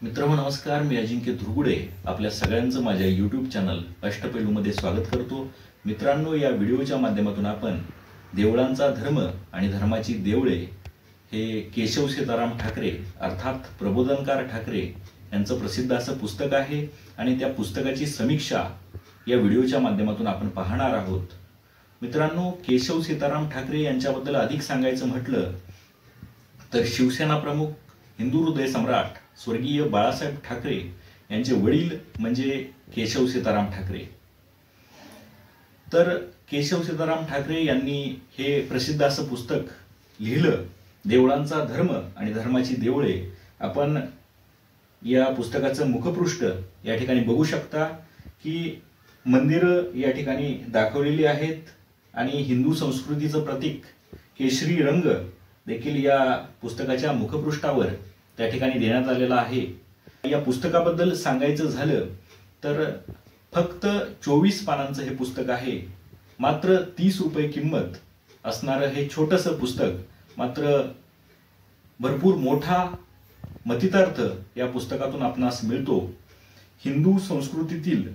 मित्रांनो नमस्कार, मी अजिंक्य धुरगुडे आपल्या सगळ्यांचं माझ्या YouTube चॅनल अष्टपैलूमध्ये स्वागत करतो। मित्रांनो, या व्हिडिओच्या माध्यमातून आपण देवळांचा धर्म आणि धर्माची देवळे हे केशव सीताराम ठाकरे अर्थात प्रबोधनकार ठाकरे यांचं प्रसिद्ध असं पुस्तक आहे आणि त्या पुस्तकाची समीक्षा या व्हिडिओच्या माध्यमातून आपण पाहणार आहोत। मित्रांनो, केशव सीताराम ठाकरे यांच्याबद्दल अधिक सांगायचं म्हटलं तर शिवसेना प्रमुख, हिंदू हृदय सम्राट स्वर्गीय बाळासाहेब ठाकरे यांचे वडील म्हणजे केशव सीताराम ठाकरे। तर केशव सीताराम ठाकरे यांनी हे प्रसिद्ध असं पुस्तक लिहिलं, देवळांचा धर्म आणि धर्माची देवळे। आपण या पुस्तकाचं मुखपृष्ठ या ठिकाणी बघू शकता की मंदिरं या ठिकाणी दाखवलेली आहेत आणि हिंदू संस्कृतीचं प्रतीक केशरी रंग देखील या पुस्तकाच्या मुखपृष्ठावर त्या ठिकाणी देण्यात आलेला आहे। या पुस्तकाबद्दल सांगायचं झालं तर फक्त 24 पानांचं हे पुस्तक आहे। मात्र 30 रुपये किंमत असणारं हे छोटंसं पुस्तक मात्र भरपूर मोठा मतितार्थ या पुस्तकातून आपणास मिळतो। हिंदू संस्कृतीतील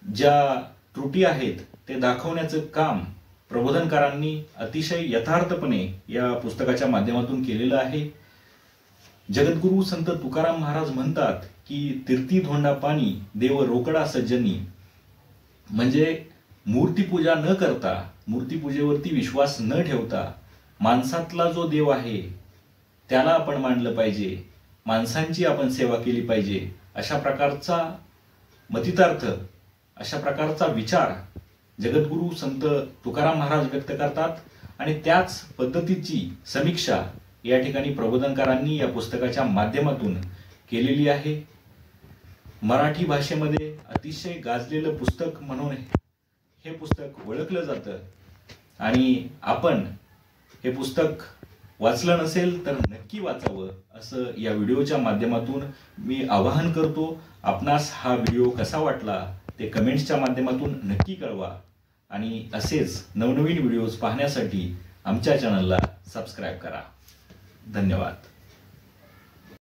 ज्या त्रुटी आहेत ते दाखवण्याचं काम प्रबोधनकारांनी अतिशय यथार्थपणे या पुस्तकाच्या माध्यमातून केलेलं आहे। जगद्गुरु संत तुकाराम महाराज म्हणतात की तीर्थी धोंडा पाणी देव रोकडा सज्जनी, म्हणजे मूर्तीपूजा न करता, मूर्तीपूजेवरती विश्वास न ठेवता माणसातला जो देव आहे त्याला आपण मानलं पाहिजे, माणसांची आपण सेवा केली पाहिजे, अशा प्रकारचा मतितार्थ, अशा प्रकारचा विचार जगद्गुरु संत तुकाराम महाराज व्यक्त करतात आणि त्याच पद्धतीची समीक्षा या ठिकाणी प्रबोधनकारांनी या पुस्तकाच्या माध्यमातून केलेली आहे। मराठी भाषेमध्ये अतिशय गाजलेलं पुस्तक म्हणून हे पुस्तक ओळखलं जातं आणि आपण हे पुस्तक वाचलं नसेल तर नक्की वाचावं असं या व्हिडिओच्या माध्यमातून मी आवाहन करतो। आपणास हा व्हिडिओ कसा वाटला ते कमेंट्सच्या माध्यमातून नक्की कळवा आणि असेच नवनवीन व्हिडिओज पाहण्यासाठी आमच्या चॅनलला सबस्क्राइब करा। धन्यवाद।